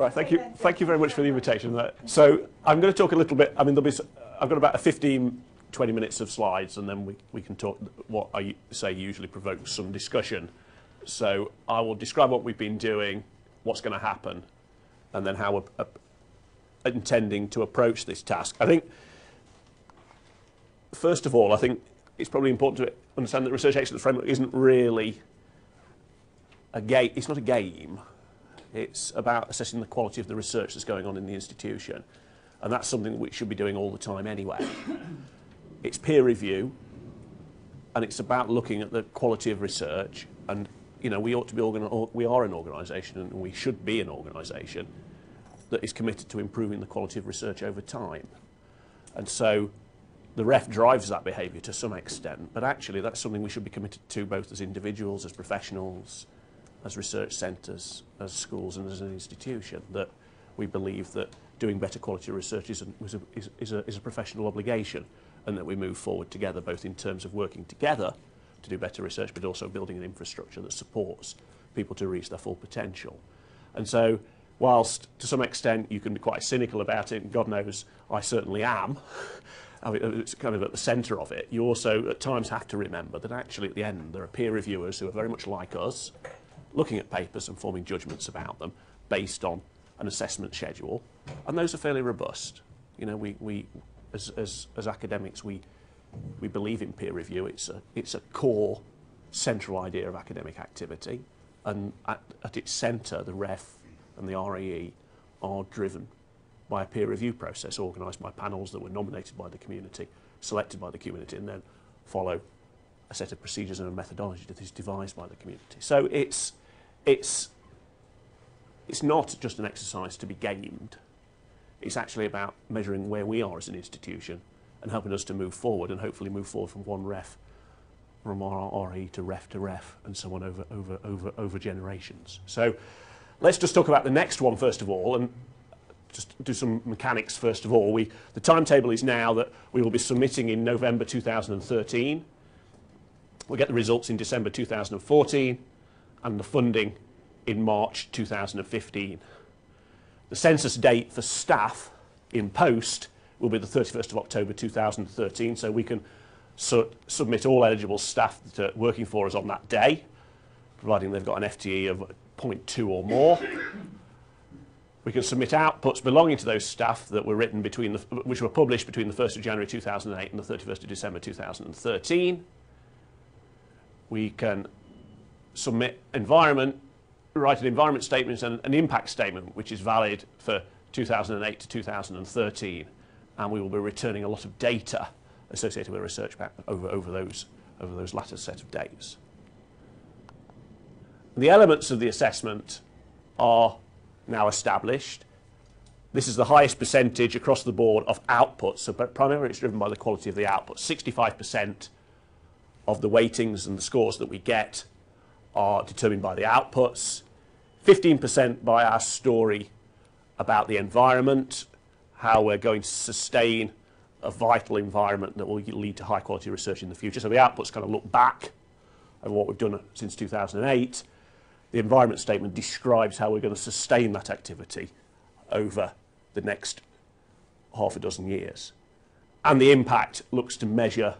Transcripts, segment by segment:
Right, thank you. Thank you very much for the invitation. So I'm going to talk a little bit. I mean, I've got about 15, 20 minutes of slides, and then we can talk what I say usually provokes some discussion. So I will describe what we've been doing, what's going to happen, and then how we're intending to approach this task. I think, first of all, I think it's probably important to understand that research excellence framework isn't really a game. It's not a game. It's about assessing the quality of the research that's going on in the institution, and that's something that we should be doing all the time anyway. It's peer review, and it's about looking at the quality of research. And you know, we ought to be we are an organisation, and we should be an organisation that is committed to improving the quality of research over time. And so the REF drives that behaviour to some extent, but actually that's something we should be committed to both as individuals, as professionals, as research centres, as schools, and as an institution, that we believe that doing better quality research is a professional obligation, and that we move forward together, both in terms of working together to do better research, but also building an infrastructure that supports people to reach their full potential. And so, whilst to some extent you can be quite cynical about it, and God knows I certainly am, I mean, it's kind of at the centre of it, you also at times have to remember that actually at the end there are peer reviewers who are very much like us, looking at papers and forming judgments about them based on an assessment schedule, and those are fairly robust. You know, we as academics, we believe in peer review. It's a core central idea of academic activity, and at its centre, the REF and the RAE are driven by a peer review process organised by panels that were nominated by the community, selected by the community, and then follow a set of procedures and a methodology that is devised by the community. So it's not just an exercise to be gamed. It's actually about measuring where we are as an institution and helping us to move forward, and hopefully move forward from one REF, from RE to REF, and so on over generations. So let's just talk about the next one first of all, and just do some mechanics first of all. The timetable is now that we will be submitting in November 2013. We'll get the results in December 2014, and the funding in March 2015. The census date for staff in post will be the 31st of October 2013, so we can submit all eligible staff that are working for us on that day, providing they've got an FTE of 0.2 or more. We can submit outputs belonging to those staff that were written which were published between the 1st of January 2008 and the 31st of December 2013. We can submit write an environment statement and an impact statement which is valid for 2008 to 2013, and we will be returning a lot of data associated with research over those latter set of dates. The elements of the assessment are now established. This is the highest percentage across the board of outputs, so primarily it's driven by the quality of the output. 65% of the weightings and the scores that we get are determined by the outputs, 15% by our story about the environment, how we're going to sustain a vital environment that will lead to high quality research in the future. So the outputs kind of look back at what we've done since 2008. The environment statement describes how we're going to sustain that activity over the next half a dozen years. And the impact looks to measure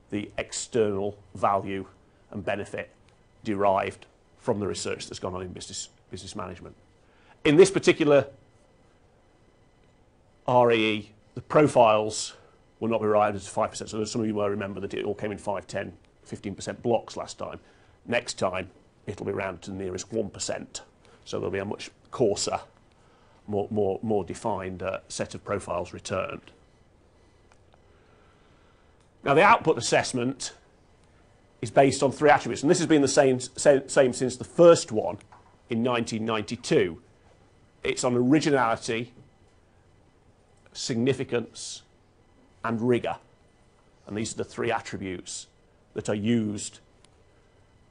the external value and benefit derived from the research that's gone on in business management. In this particular RAE, the profiles will not be arrived at 5%. So some of you will remember that it all came in 5, 10, 15% blocks last time. Next time, it'll be rounded to the nearest 1%. So there'll be a much coarser, more defined set of profiles returned. Now, the output assessment is based on 3 attributes, and this has been the same since the first one in 1992. It's on originality, significance, and rigour. And these are the 3 attributes that are used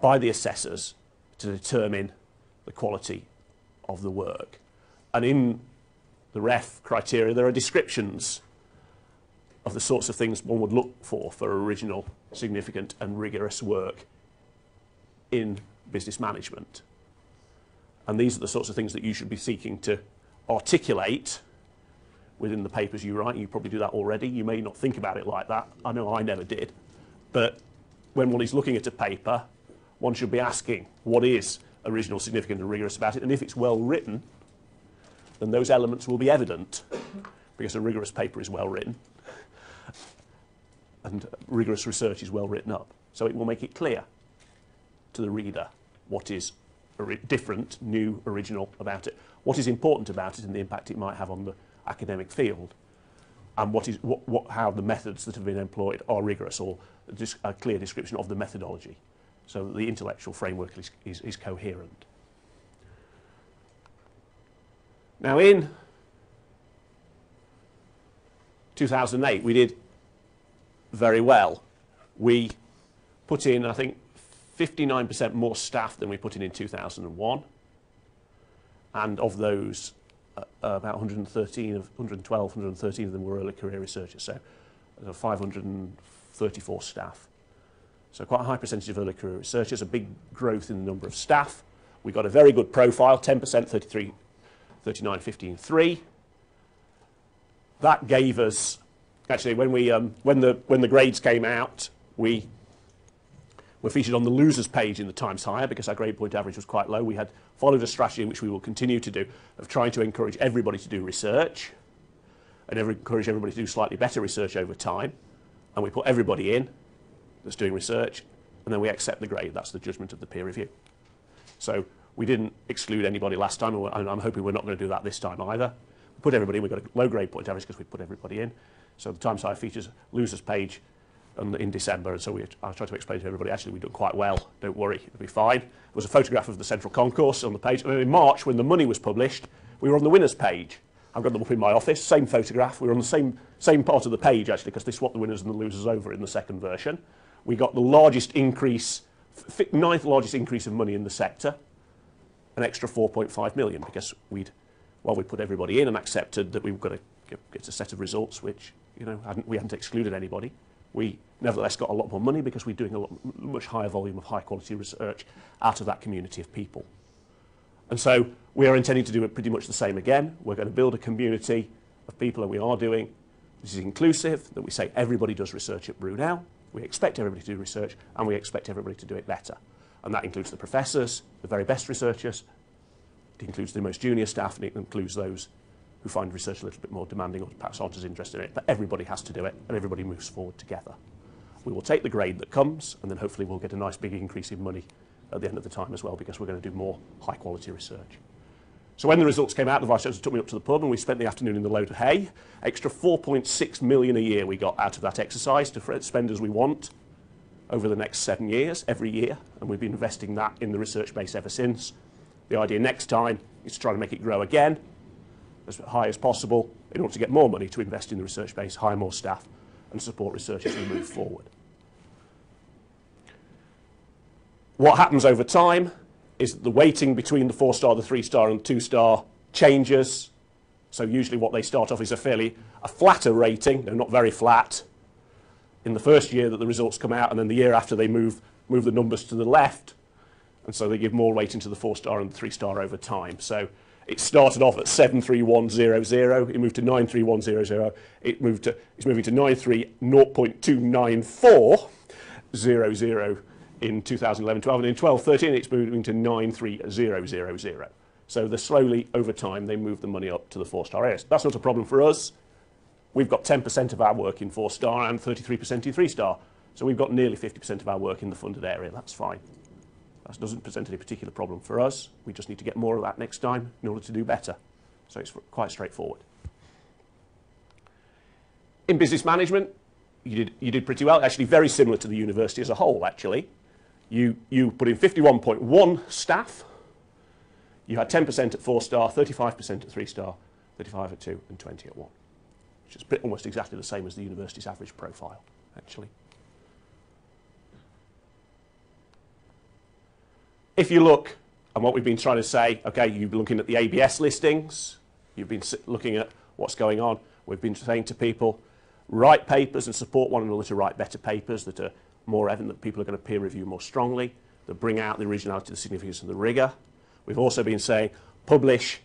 by the assessors to determine the quality of the work. And in the REF criteria, there are descriptions of the sorts of things one would look for original, significant, and rigorous work in business management. And these are the sorts of things that you should be seeking to articulate within the papers you write. You probably do that already. You may not think about it like that. I know I never did. But when one is looking at a paper, one should be asking, what is original, significant and rigorous about it? And if it's well written, then those elements will be evident, because a rigorous paper is well written and rigorous research is well written up. So it will make it clear to the reader what is different, new, original about it, what is important about it and the impact it might have on the academic field, and how the methods that have been employed are rigorous, or just a clear description of the methodology, so that the intellectual framework is coherent. Now in 2008 we did very well. We put in, I think, 59% more staff than we put in 2001, and of those about 112, 113 of them were early career researchers, so 534 staff. So quite a high percentage of early career researchers, a big growth in the number of staff. We got a very good profile, 10%, 33, 39, 15, 3. That gave us, actually, when the grades came out, we were featured on the losers page in the Times Higher because our grade point average was quite low. We had followed a strategy which we will continue to do, of trying to encourage everybody to do research and encourage everybody to do slightly better research over time. And we put everybody in that's doing research, and then we accept the grade. That's the judgment of the peer review. So we didn't exclude anybody last time, and I'm hoping we're not going to do that this time either. We put everybody in. We got a low grade point average because we put everybody in. So the Times Higher features losers page in December, and so I tried to explain to everybody, actually, we've done quite well, don't worry, it'll be fine. There was a photograph of the central concourse on the page, and then in March, when the money was published, we were on the winners page. I've got them up in my office, same photograph, we were on the same part of the page, actually, because they swapped the winners and the losers over in the second version. We got the largest increase, 9th largest increase of money in the sector, an extra 4.5 million, because we put everybody in and accepted that we were going to get a set of results which, we hadn't excluded anybody. We nevertheless got a lot more money because we're doing a much higher volume of high quality research out of that community of people. And so we are intending to do it pretty much the same again. We're going to build a community of people, and we are doing, this is inclusive, that we say everybody does research at Brunel, we expect everybody to do research, and we expect everybody to do it better. And that includes the professors, the very best researchers, it includes the most junior staff, and it includes those who find research a little bit more demanding or perhaps aren't as interested in it. But everybody has to do it, and everybody moves forward together. We will take the grade that comes, and then hopefully we'll get a nice big increase in money at the end of the time as well, because we're going to do more high quality research. So when the results came out, the Vice-Chancellor took me up to the pub, and we spent the afternoon in the load of hay. Extra 4.6 million a year we got out of that exercise to spend as we want over the next 7 years, every year, and we've been investing that in the research base ever since. The idea next time is to try to make it grow again, as high as possible, in order to get more money to invest in the research base, hire more staff, and support research as we move forward. What happens over time is that the weighting between the 4-star, the 3-star, and the 2-star changes. So usually what they start off is a flatter rating, not very flat, in the first year that the results come out, and then the year after they move the numbers to the left, and so they give more weighting to the 4-star and the 3-star over time. So it started off at 73100, it moved to 93100, it's moving to 930.29400 in 2011-12, and in 12-13 it's moving to 93000. So slowly over time they move the money up to the 4-star areas. That's not a problem for us. We've got 10% of our work in 4-star and 33% in 3-star. So we've got nearly 50% of our work in the funded area. That's fine. That doesn't present any particular problem for us. We just need to get more of that next time in order to do better. So it's quite straightforward. In business management, you did pretty well. Actually, very similar to the university as a whole, actually. You put in 51.1 staff. You had 10% at 4-star, 35% at 3-star, 35 at 2, and 20 at 1. Which is almost exactly the same as the university's average profile, actually. If you look at what we've been trying to say, okay, you've been looking at the ABS listings, you've been looking at what's going on. We've been saying to people, write papers and support one another to write better papers that are more evident, that people are going to peer review more strongly, that bring out the originality, the significance, and the rigour. We've also been saying publish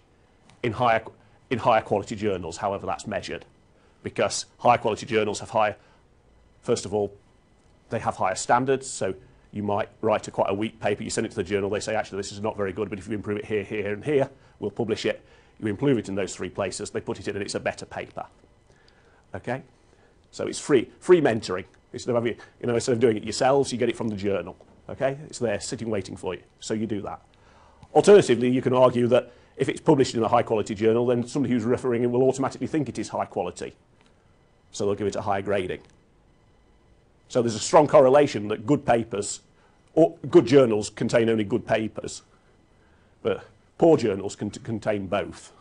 in higher quality journals, however that's measured, because higher quality journals have higher, first of all, they have higher standards. So you might write quite a weak paper, you send it to the journal, they say, actually, this is not very good, but if you improve it here, here, and here, we'll publish it. You improve it in those 3 places, they put it in, and it's a better paper. Okay? So it's free mentoring. Instead of doing it yourselves, you get it from the journal. Okay? It's there, sitting, waiting for you. So you do that. Alternatively, you can argue that if it's published in a high-quality journal, then somebody who's referring it will automatically think it is high quality. So they'll give it a high grading. So there's a strong correlation that good papers, or good journals contain only good papers, but poor journals can contain both.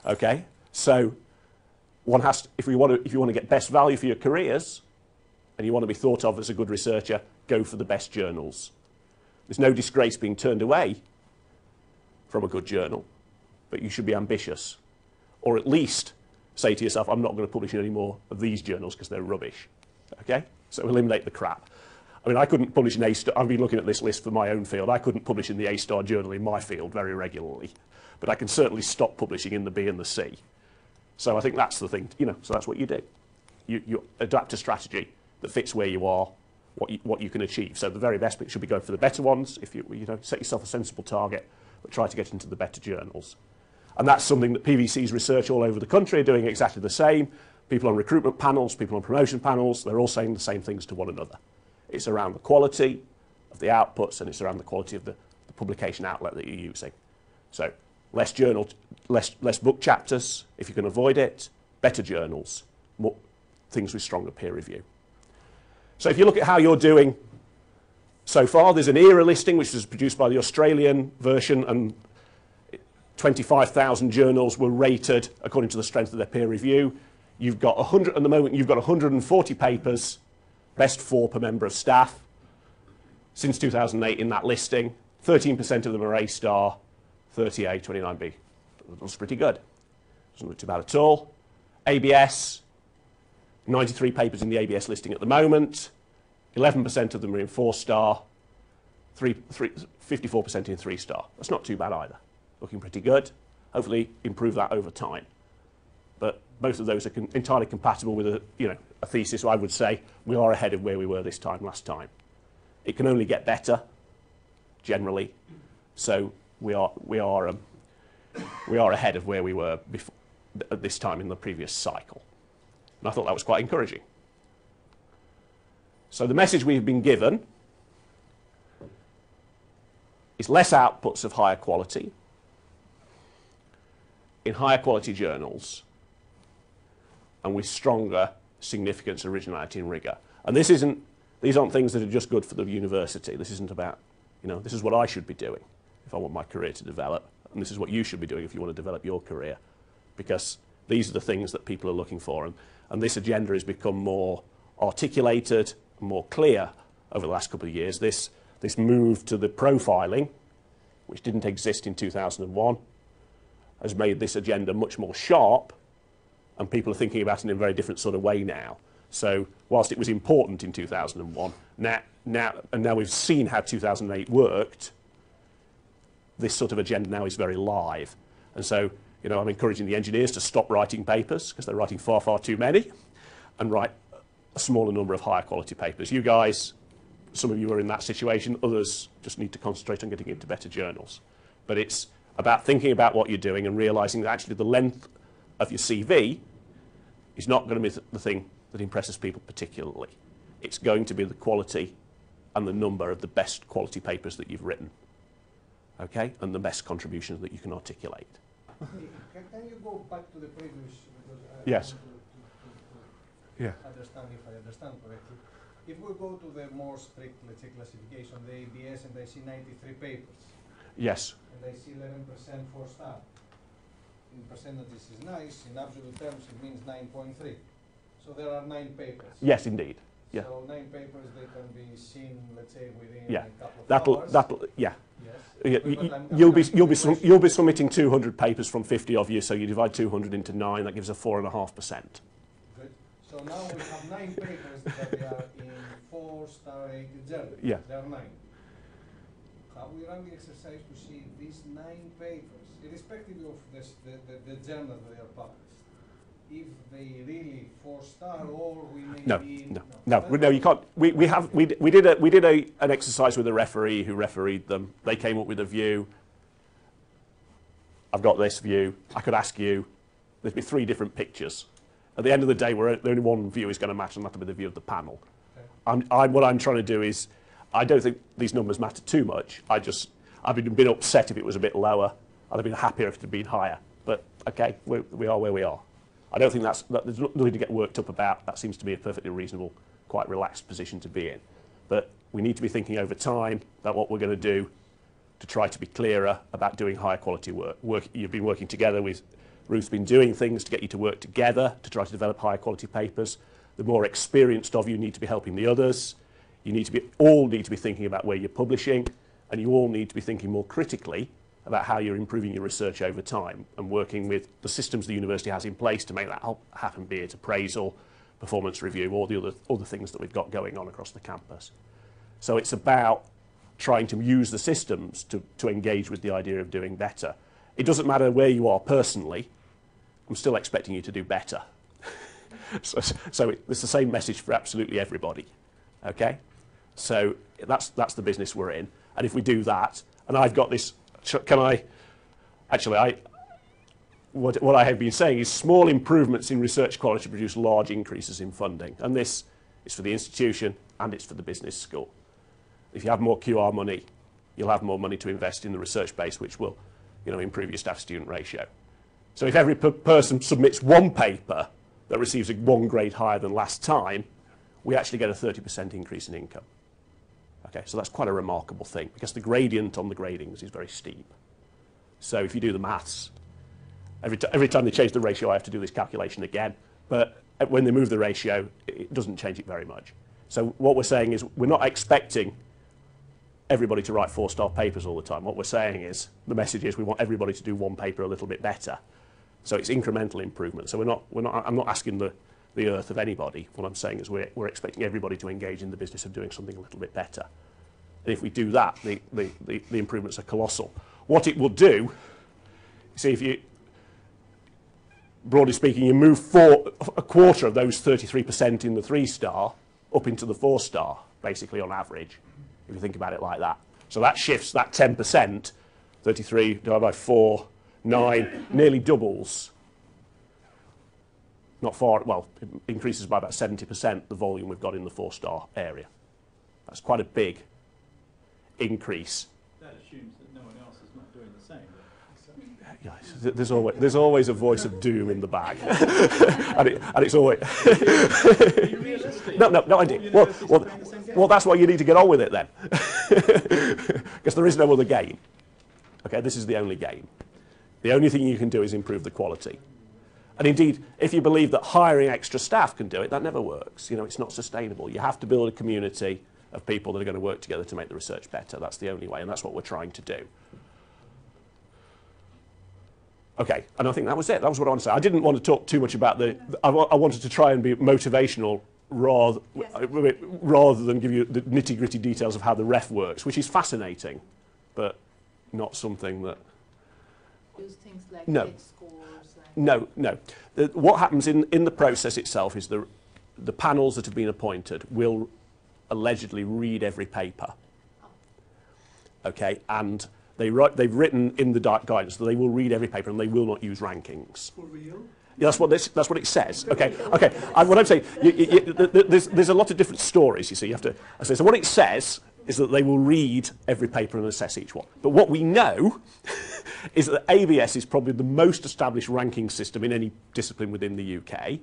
Okay? So one has to, if you want to get best value for your careers, and you want to be thought of as a good researcher, go for the best journals. There's no disgrace being turned away from a good journal, but you should be ambitious, or at least say to yourself, I'm not going to publish in any more of these journals because they're rubbish. Okay? So eliminate the crap. I mean, I couldn't publish in A-star. I've been looking at this list for my own field. I couldn't publish in the A-star journal in my field very regularly, but I can certainly stop publishing in the B and the C. So I think that's the thing, so that's what you do. You adapt a strategy that fits where you are, what you can achieve. So the very best bit should be going for the better ones. If you set yourself a sensible target, but try to get into the better journals. And that's something that PVC's research all over the country are doing exactly the same. People on recruitment panels, people on promotion panels, they're all saying the same things to one another. It's around the quality of the outputs, and it's around the quality of the publication outlet that you're using. So less book chapters, if you can avoid it, better journals, more things with stronger peer review. So if you look at how you're doing so far, there's an ERA listing, which was produced by the Australian version, and 25,000 journals were rated according to the strength of their peer review. You've got 100 at the moment. You've got 140 papers, best 4 per member of staff, since 2008 in that listing. 13% of them are A-star, 30A, 29B. That's pretty good. Doesn't look too bad at all. ABS, 93 papers in the ABS listing at the moment. 11% of them are in 4-star, 54% in 3-star. That's not too bad either. Looking pretty good. Hopefully improve that over time. But both of those are entirely compatible with a thesis. I would say we are ahead of where we were this time last time. It can only get better, generally. So we are ahead of where we were before, at this time in the previous cycle. And I thought that was quite encouraging. So the message we've been given is less outputs of higher quality in higher quality journals, and with stronger significance, originality, and rigour. And these aren't things that are just good for the university. This isn't about, this is what I should be doing if I want my career to develop, and this is what you should be doing if you want to develop your career, because these are the things that people are looking for. And this agenda has become more articulated, more clear over the last couple of years. This move to the profiling, which didn't exist in 2001, has made this agenda much more sharp, and people are thinking about it in a very different sort of way now. So whilst it was important in 2001, now we've seen how 2008 worked, this sort of agenda now is very live. And so, I'm encouraging the engineers to stop writing papers, because they're writing far, far too many, and write a smaller number of higher quality papers. You guys, some of you are in that situation, others just need to concentrate on getting into better journals. But it's about thinking about what you're doing and realising that actually the length of your CV is not going to be the thing that impresses people particularly. It's going to be the quality and the number of the best quality papers that you've written, okay, and the best contributions that you can articulate. Can you go back to the previous? Yes. Yeah. Understand if I understand correctly. If we go to the more strict, let's say, classification, the ABS, and I see 93 papers. Yes. And I see 11% 4-star. In percentages is nice. In absolute terms, it means 9.3. So there are 9 papers. Yes, indeed. Yeah. So 9 papers, they can be seen, let's say, within a couple of hours. That'll, yeah. Yes. You'll be submitting 200 papers from 50 of you, so you divide 200 into 9, that gives a 4.5%. Good. So now we have 9 papers that they are in 4-star rated journals. Yeah. There are 9. we run the exercise to see these 9 papers, irrespective of the journal that they are published, if they really 4-star or we may No, you can't. We did an exercise with a referee who refereed them. They came up with a view. I've got this view. I could ask you. There'd be 3 different pictres. At the end of the day, the only one view is going to match, and that'll be the view of the panel. Okay. What I'm trying to do is, I don't think these numbers matter too much. I've been upset if it was a bit lower. I'd have been happier if it had been higher. But okay, we are where we are. I don't think there's nothing to get worked up about. That seems to be a perfectly reasonable, quite relaxed position to be in. But we need to be thinking over time about what we're going to do to try to be clearer about doing higher quality work. You've been working together with Ruth's been doing things to get you to work together to try to develop higher quality papers. The more experienced of you need to be helping the others. You all need to be thinking about where you're publishing, and you all need to be thinking more critically about how you're improving your research over time and working with the systems the university has in place to make that happen, be it appraisal, performance review, or the other things that we've got going on across the campus. So it's about trying to use the systems to engage with the idea of doing better. It doesn't matter where you are personally, I'm still expecting you to do better. so it's the same message for absolutely everybody, okay? So that's the business we're in. And if we do that, and I've got this, what I have been saying is small improvements in research quality produce large increases in funding. And this is for the institution and it's for the business school. If you have more QR money, you'll have more money to invest in the research base, which will improve your staff-student ratio. So if every person submits 1 paper that receives 1 grade higher than last time, we actually get a 30% increase in income. Okay, so that's quite a remarkable thing because the gradient on the gradings is very steep. So if you do the maths, every time they change the ratio, I have to do this calculation again. But when they move the ratio, it doesn't change it very much. So what we're saying is we're not expecting everybody to write 4-star papers all the time. What we're saying is, the message is we want everybody to do 1 paper a little bit better. So it's incremental improvement. So I'm not asking the earth of anybody. What I'm saying is we're expecting everybody to engage in the business of doing something a little bit better. And if we do that, the improvements are colossal. What it will do, see, if you, broadly speaking, you move a quarter of those 33% in the 3-star up into the 4-star, basically on average, if you think about it like that. So that shifts that 10%, 33 divided by 4, 9, nearly doubles. Not far, well, it increases by about 70% the volume we've got in the 4-star area. That's quite a big increase. That assumes that no one else is not doing the same. Yeah, there's always a voice of doom in the bag, and it's always. Are you realistic? No, I do. Well, that's why you need to get on with it then, because there is no other game. Okay, this is the only game. The only thing you can do is improve the quality. And indeed, if you believe that hiring extra staff can do it, that never works. It's not sustainable. You have to build a community of people that are going to work together to make the research better. That's the only way, and that's what we're trying to do. Okay, and I think that was it. That was what I wanted to say. I didn't want to talk too much about I wanted to try and be motivational rather than give you the nitty-gritty details of how the REF works, which is fascinating, but not something that... Use things like no. scores. No. What happens in the process itself is the panels that have been appointed will allegedly read every paper. Okay, and they've written in the guidance that they will read every paper and they will not use rankings. For real? Yeah, that's what it says. Okay. What I'm saying, there's a lot of different stories. You see, you have to. So what it says is that they will read every paper and assess each one. But what we know is that ABS is probably the most established ranking system in any discipline within the UK,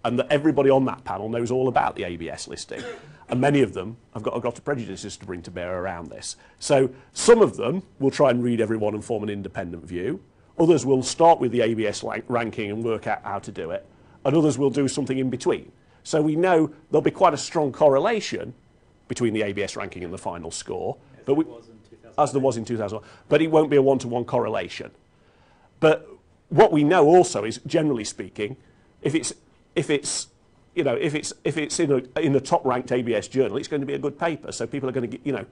and that everybody on that panel knows all about the ABS listing. And many of them have got a lot of prejudices to bring to bear around this. So some of them will try and read everyone and form an independent view. Others will start with the ABS ranking and work out how to do it. And others will do something in between. So we know there'll be quite a strong correlation between the ABS ranking and the final score. As there was in 2001. But it won't be a one-to-one correlation. But what we know also is, generally speaking, if it's in a top-ranked ABS journal, it's going to be a good paper. So people are going to get,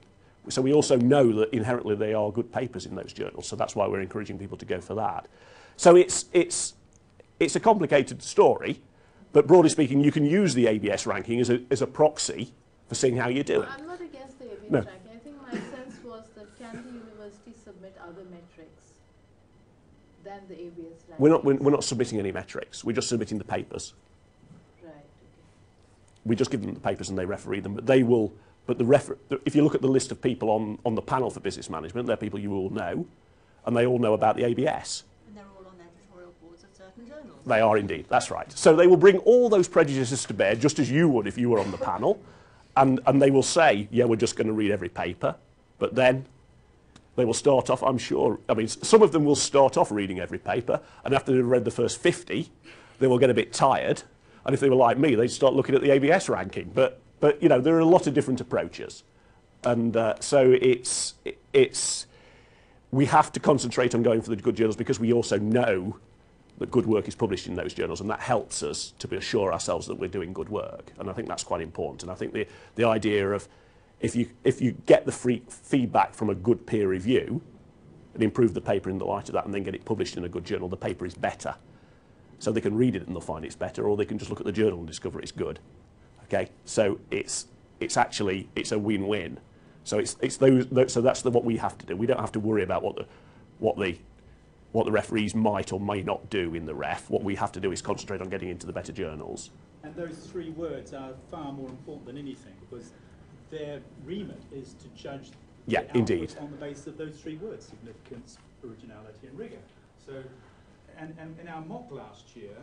So we also know that inherently they are good papers in those journals. So that's why we're encouraging people to go for that. So it's a complicated story, but broadly speaking, you can use the ABS ranking as a proxy for seeing how you're doing. I'm not against the ABS No. ranking. I think my sense was that can the university submit other metrics than the ABS ranking? We're not submitting any metrics. We're just submitting the papers. Right, okay. We just give them the papers and they referee them, but they will. But if you look at the list of people on the panel for business management, they're people you all know, and they all know about the ABS. And they're all on editorial boards of certain journals. They are indeed, that's right. So they will bring all those prejudices to bear, just as you would if you were on the panel, and they will say, yeah, we're just going to read every paper, but then they will start off, I'm sure, I mean, some of them will start off reading every paper, and after they've read the first 50, they will get a bit tired, and if they were like me, they'd start looking at the ABS ranking. But you know, there are a lot of different approaches, and so we have to concentrate on going for the good journals because we also know that good work is published in those journals, and that helps us to assure ourselves that we're doing good work. And I think that's quite important. And I think the idea of if you get the free feedback from a good peer review and improve the paper in the light of that, and then get it published in a good journal, the paper is better. So they can read it and they'll find it's better, or they can just look at the journal and discover it's good. Okay, so it's a win-win. So so that's what we have to do. We don't have to worry about what the referees might or may not do in the ref. What we have to do is concentrate on getting into the better journals. And those three words are far more important than anything, because their remit is to judge the output indeed. on the basis of those three words: significance, originality, and rigour. So, and in our mock last year,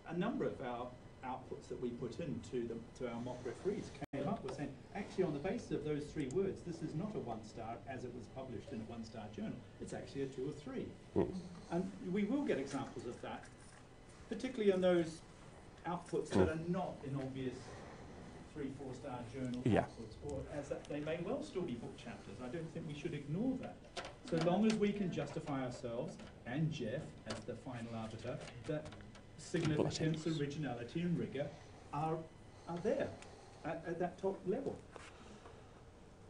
a number of our outputs that we put into to our mock referees came up with saying, actually, on the basis of those three words, this is not a 1-star as it was published in a 1-star journal. It's actually a 2 or 3. Mm. And we will get examples of that, particularly in those outputs that are not in obvious 3-4-star journal outputs, or as that they may well still be book chapters. I don't think we should ignore that. So long as we can justify ourselves, and Geoff as the final arbiter, that significance, originality and rigour are there at that top level.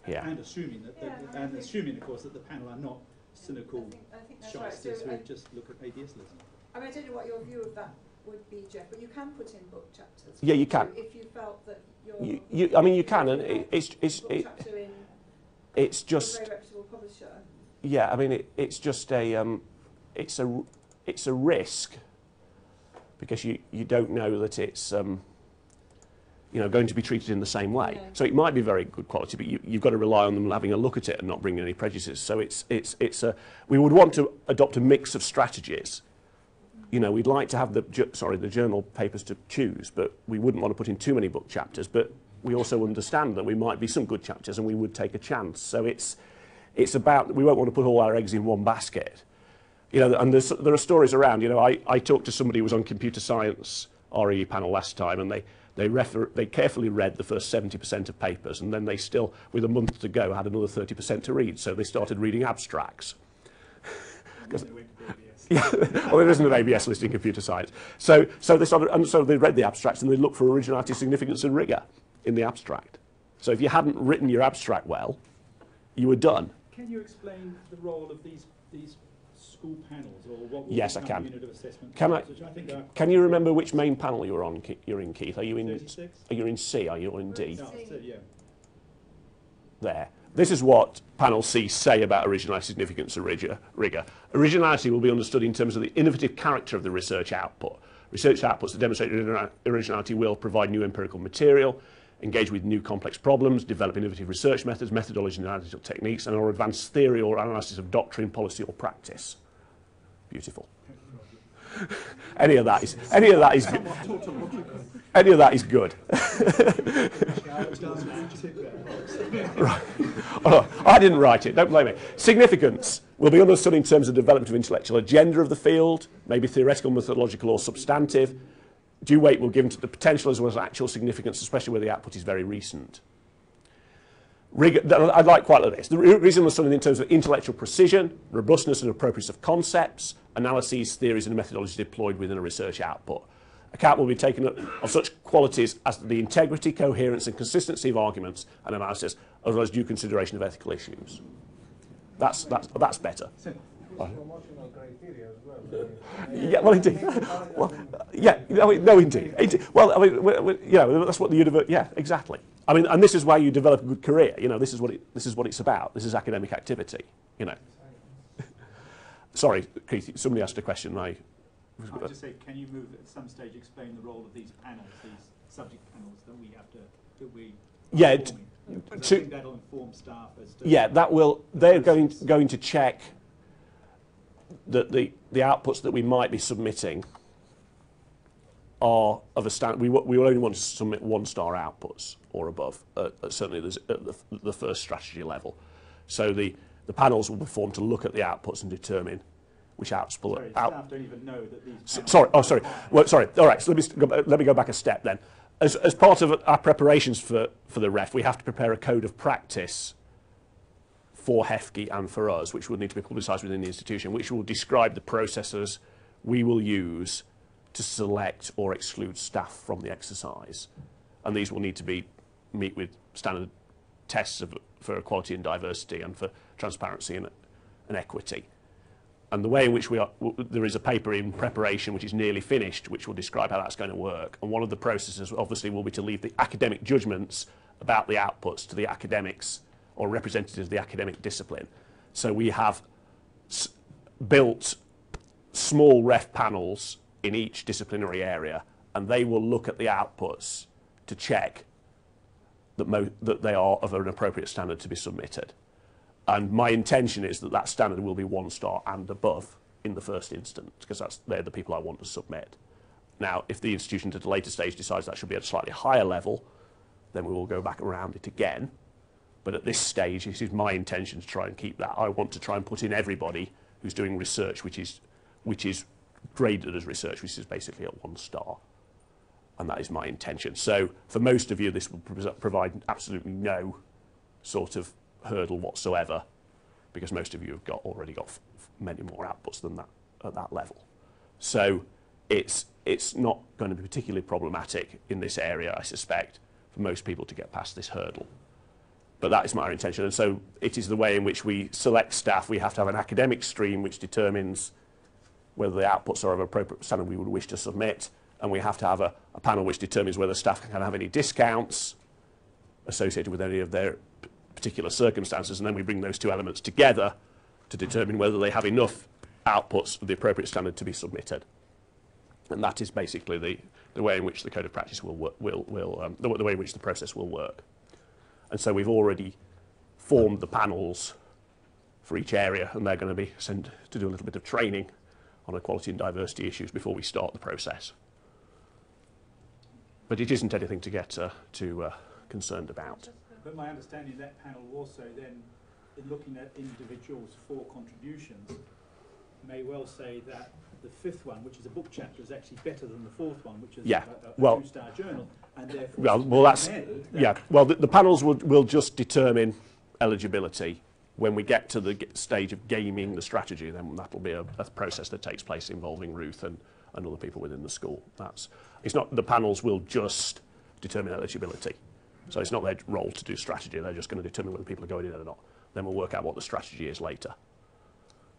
Yeah. And assuming that, assuming of course that the panel are not cynical I think that's shysters right. So, who just look at ABS lists. I mean, I don't know what your view of that would be, Geoff, but you can put in book chapters. Yeah, you can. If you felt that I mean, you can, and it's just a very reputable publisher. Yeah, I mean, it's just it's a risk, because you don't know that it's going to be treated in the same way. Yeah. So it might be very good quality, but you've got to rely on them having a look at it and not bringing any prejudices. So we would want to adopt a mix of strategies. You know, we'd like to have the journal papers to choose, but we wouldn't want to put in too many book chapters. But we also understand that we might be some good chapters, and we would take a chance. So it's about, we won't want to put all our eggs in one basket. You know, and there are stories around. You know, I talked to somebody who was on computer science RAE panel last time, and they carefully read the first 70% of papers, and then they still, with a month to go, had another 30% to read. So they started reading abstracts. Yeah, well, there isn't an ABS list in computer science. So they started, and so they read the abstracts and they looked for originality, significance, and rigour in the abstract. So if you hadn't written your abstract well, you were done. Can you explain the role of these school panels, or what will Yes, I become can. unit of assessment Can panels, which I think are Can you remember which main panel you're on? You're in, Keith. Are you in? 36? Are you in C? Are you in D? No, it's, yeah. There. This is what panel C say about originality, significance, and rigour. Originality will be understood in terms of the innovative character of the research output. Research outputs that demonstrate originality will provide new empirical material, engage with new complex problems, develop innovative research methods, methodology and analytical techniques, and or advance theory or analysis of doctrine, policy or practice. Beautiful. Any of that is good. Right. Oh, I didn't write it, don't blame me. Significance will be understood in terms of development of intellectual agenda of the field, maybe theoretical, methodological or substantive. Due weight will be given to the potential as well as actual significance, especially where the output is very recent. I like quite like this. The reason was something in terms of intellectual precision, robustness and appropriateness of concepts, analyses, theories and methodologies deployed within a research output. Account will be taken of such qualities as the integrity, coherence and consistency of arguments and analysis, as well as due consideration of ethical issues. That's better. Promotional criteria as well. Yeah, well, indeed. Well, yeah, no, indeed. Well, I mean, you know, that's what the university. Yeah, exactly. I mean, and this is why you develop a good career. You know, this is what it's about. This is academic activity. You know. Sorry, Keith. Somebody asked a question. I'll just say, can you move at some stage explain the role of these panels, these subject panels that we have to Yeah. I think that'll inform staff as to. Yeah, that will. They're going to check that the outputs that we might be submitting are of a standard. We will only want to submit 1-star outputs or above, certainly at the first strategy level. So the panels will be formed to look at the outputs and determine which outputs. Sorry, staff don't even know that these. Sorry. Oh, sorry. Well, sorry. All right. So let me go back a step then. As part of our preparations for the REF, we have to prepare a code of practice for HEFGE and for us, which will need to be publicised within the institution, which will describe the processes we will use to select or exclude staff from the exercise. And these will need to meet with standard tests for equality and diversity and for transparency and equity. And the way in which there is a paper in preparation which is nearly finished, which will describe how that's going to work. And one of the processes obviously will be to leave the academic judgments about the outputs to the academics or representatives of the academic discipline. So we have built small REF panels in each disciplinary area, and they will look at the outputs to check that they are of an appropriate standard to be submitted. And my intention is that that standard will be 1-star and above in the first instance, because they're the people I want to submit. Now, if the institution at a later stage decides that should be at a slightly higher level, then we will go back around it again. But at this stage, it is my intention to try and keep that. I want to try and put in everybody who's doing research which is graded as research, which is basically at 1-star. And that is my intention. So for most of you, this will provide absolutely no sort of hurdle whatsoever, because most of you have already got many more outputs than that at that level. So it's not going to be particularly problematic in this area, I suspect, for most people to get past this hurdle. But that is my intention. And so it is the way in which we select staff. We have to have an academic stream which determines whether the outputs are of appropriate standard we would wish to submit. And we have to have a panel which determines whether staff can have any discounts associated with any of their particular circumstances. And then we bring those two elements together to determine whether they have enough outputs of the appropriate standard to be submitted. And that is basically the way in which the code of practice will work, the way in which the process will work. And so we've already formed the panels for each area, and they're going to be sent to do a little bit of training on equality and diversity issues before we start the process. But it isn't anything to get too concerned about. But my understanding is that panel also then, in looking at individuals for contributions, may well say that the 5th one, which is a book chapter, is actually better than the 4th one, which is a 2-star journal, and therefore the panels will just determine eligibility. When we get to the stage of gaming the strategy, then that'll be a process that takes place involving Ruth and other people within the school. It's not the panels will just determine eligibility. So it's not their role to do strategy. They're just going to determine whether people are going in or not. Then we'll work out what the strategy is later.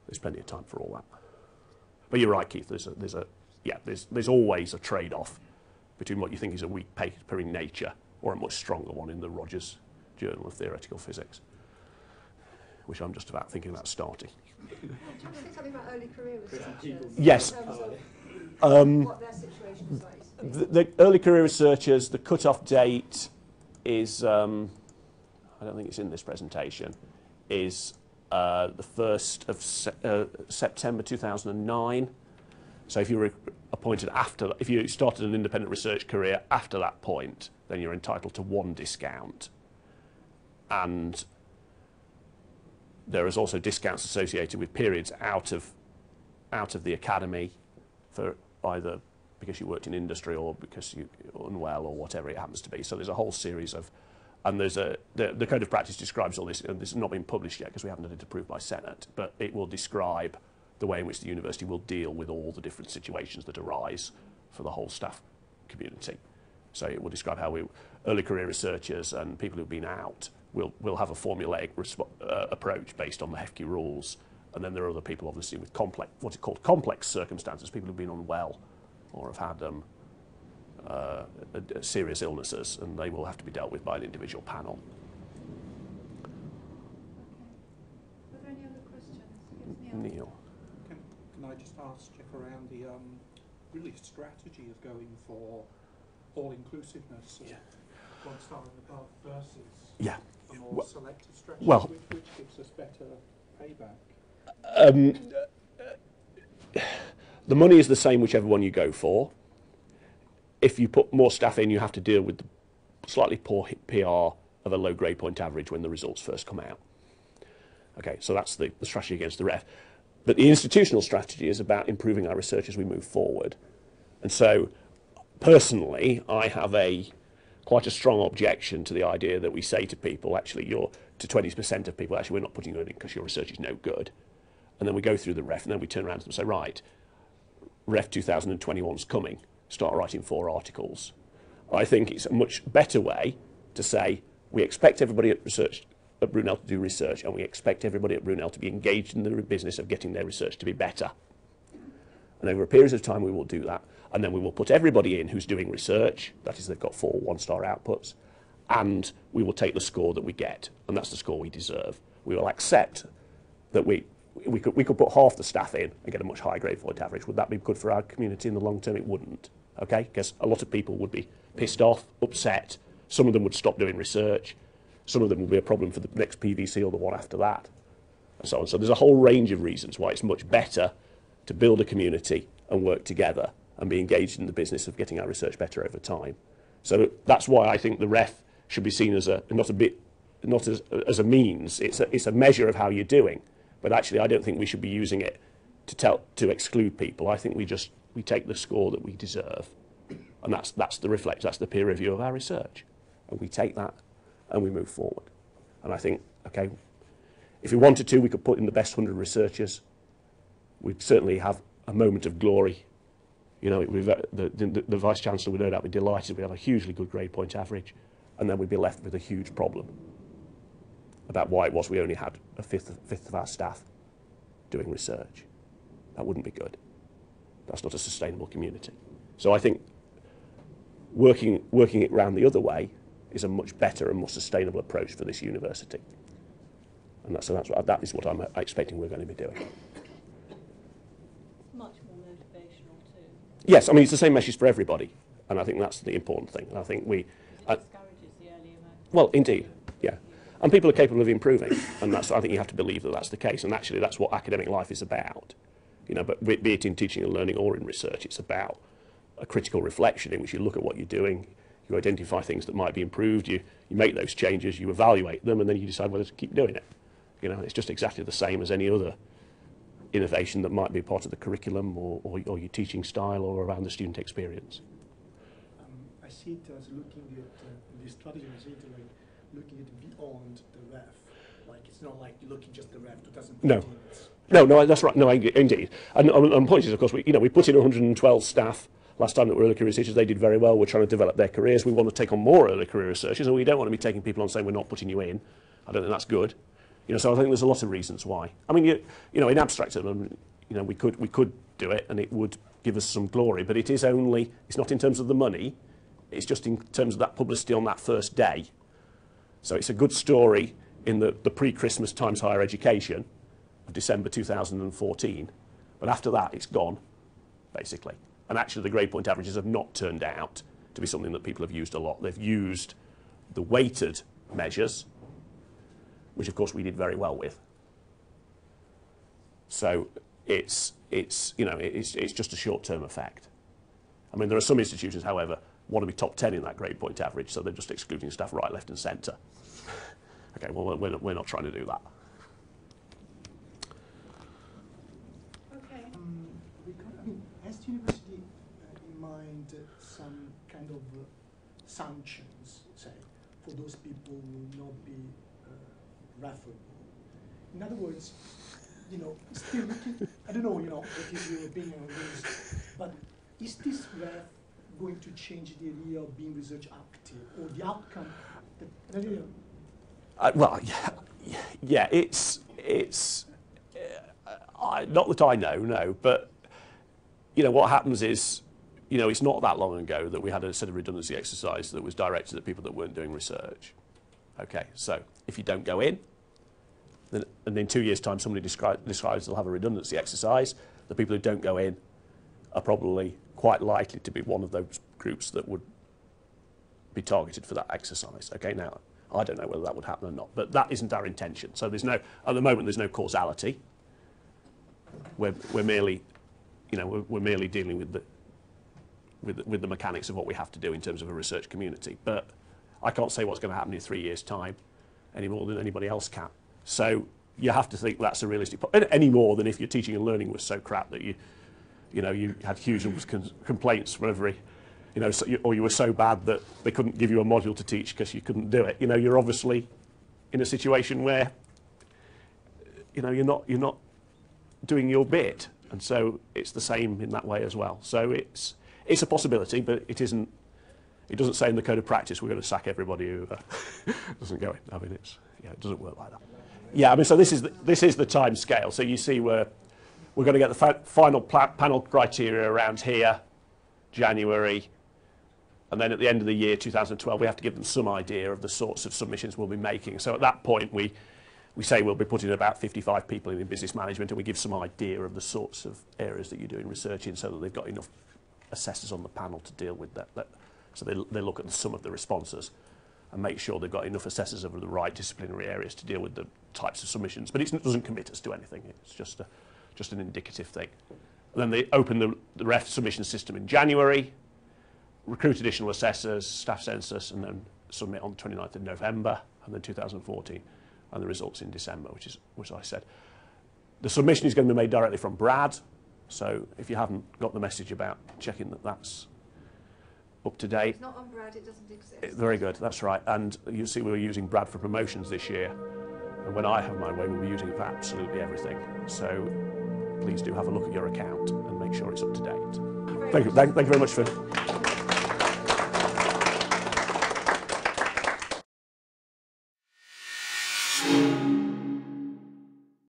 There's plenty of time for all that. But you're right, Keith. There's always a trade-off between what you think is a weak paper in Nature or a much stronger one in the Rodgers Journal of Theoretical Physics, which I'm just about thinking about starting. Can I say something about early career researchers? Yes. In terms of what their situation is like? The early career researchers, the cut-off date is, I don't think it's in this presentation, is the 1st of September 2009. So if you were appointed after, if you started an independent research career after that point, then you're entitled to 1 discount. And there is also discounts associated with periods out of the academy, for either because you worked in industry or because you're unwell or whatever it happens to be. So there's a whole series of, and there's the code of practice describes all this, and this has not been published yet because we haven't had it approved by Senate, but it will describe the way in which the university will deal with all the different situations that arise for the whole staff community. So it will describe how early career researchers and people who've been out will have a formulaic approach based on the HEFQ rules. And then there are other people, obviously, with what's called complex circumstances, people who've been unwell or have had serious illnesses, and they will have to be dealt with by an individual panel. Are there any other questions? Yes, Neil. Can I just ask Geoff around the really strategy of going for all-inclusiveness, Yeah. 1 star and above, versus Yeah. a more Well- selective strategy, well- which gives us better payback? The money is the same whichever one you go for. If you put more staff in, you have to deal with the slightly poor PR of a low grade point average when the results first come out. Okay, so that's the strategy against the REF. But the institutional strategy is about improving our research as we move forward. And so, personally, I have quite a strong objection to the idea that we say to people, actually, to 20% of people, actually, we're not putting you in because your research is no good. And then we go through the REF, and then we turn around to them and say, right, REF 2021's coming, start writing 4 articles. I think it's a much better way to say, we expect everybody at Brunel to do research, and we expect everybody at Brunel to be engaged in the business of getting their research to be better. And over a period of time, we will do that. And then we will put everybody in who's doing research, that is, they've got 4 1-star outputs, and we will take the score that we get, and that's the score we deserve. We will accept that we could put half the staff in and get a much higher grade point average. Would that be good for our community in the long term? It wouldn't, okay? Because a lot of people would be pissed off, upset. Some of them would stop doing research. Some of them will be a problem for the next PVC or the one after that, and so on. So there's a whole range of reasons why it's much better to build a community and work together and be engaged in the business of getting our research better over time. So that's why I think the REF should be seen as not as a means. It's a measure of how you're doing. But actually, I don't think we should be using it to exclude people. I think we take the score that we deserve, and that's the peer review of our research, and we take that and we move forward. And I think, okay, if we wanted to, we could put in the best 100 researchers. We'd certainly have a moment of glory. You know, the Vice Chancellor would no doubt be delighted. We have a hugely good grade point average, and then we'd be left with a huge problem about why it was we only had a fifth of our staff doing research. That wouldn't be good. That's not a sustainable community. So I think working it round the other way is a much better and more sustainable approach for this university. And that is what I'm expecting we're going to be doing. Much more motivational too. Yes, I mean, it's the same message for everybody, and I think that's the important thing. And I think It discourages the early emergence. well, indeed, yeah. And people are capable of improving, and I think you have to believe that that's the case. And actually, that's what academic life is about. You know, but be it in teaching and learning or in research, it's about a critical reflection in which you look at what you're doing, you identify things that might be improved, you make those changes, you evaluate them, and then you decide whether to keep doing it. You know, it's just exactly the same as any other innovation that might be part of the curriculum or your teaching style or around the student experience. I see it as looking at the strategy, I see it like looking at beyond the REF. Like, it's not like looking just the REF 2015. No, that's right. No, indeed. And the point is, of course, we put in 112 staff last time that were early career researchers. They did very well. We're trying to develop their careers. We want to take on more early career researchers, and we don't want to be taking people on saying we're not putting you in. I don't think that's good. You know, so I think there's a lot of reasons why. I mean, you know, in abstract, we could do it, and it would give us some glory. But it's not in terms of the money. It's just in terms of that publicity on that first day. So it's a good story in the pre-Christmas Times Higher Education of December 2014. But after that, it's gone, basically. And actually, the grade point averages have not turned out to be something that people have used a lot. They've used the weighted measures, which, of course, we did very well with. So it's just a short-term effect. I mean, there are some institutions, however, want to be top 10 in that grade point average, so they're just excluding staff right, left, and centre. Okay, well, we're not trying to do that. Okay. Has the university in mind some kind of sanctions, say, for those people who will not be referable? In other words, still looking, I don't know, what is your opinion on this, but is this REF going to change the idea of being research active or the outcome? Well, yeah, not that I know, no, but you know what happens is, you know, it's not that long ago that we had a set of redundancy exercise that was directed at people that weren't doing research. Okay, so if you don't go in, then, and in 2 years' time somebody decides they'll have a redundancy exercise, the people who don't go in are probably quite likely to be one of those groups that would be targeted for that exercise. Okay, now I don't know whether that would happen or not, but that isn't our intention. So there's no, at the moment, there's no causality. We're merely, you know, we're merely dealing with the mechanics of what we have to do in terms of a research community. But I can't say what's going to happen in 3 years' time any more than anybody else can. So you have to think that's a realistic, any more than if your teaching and learning was so crap that you know, you had huge numbers of complaints from every, you know, or you were so bad that they couldn't give you a module to teach because you couldn't do it. You know, you're obviously in a situation where, you know, you're not doing your bit, and so it's the same in that way as well. So it's a possibility, but it isn't. It doesn't say in the code of practice we're going to sack everybody who doesn't go in. I mean, it doesn't work like that. Yeah, I mean, so this is the time scale. So you see we're going to get the final panel criteria around here, January, and then at the end of the year 2012 we have to give them some idea of the sorts of submissions we'll be making. So at that point we say we'll be putting about 55 people in business management, and we give some idea of the sorts of areas that you're doing research in, so that they've got enough assessors on the panel to deal with that. So they look at the sum of the responses and make sure they've got enough assessors of the right disciplinary areas to deal with the types of submissions. But it doesn't commit us to anything. It's just an indicative thing. And then they open the REF submission system in January, recruit additional assessors, staff census, and then submit on the 29th of November, and then 2014, and the results in December, which I said. The submission is going to be made directly from Brad, so if you haven't got the message about checking that that's up to date. It's not on Brad, it doesn't exist. Very good, that's right. And you see we're using Brad for promotions this year, and when I have my way we'll be using it for absolutely everything. So please do have a look at your account and make sure it's up to date. Thank you very much for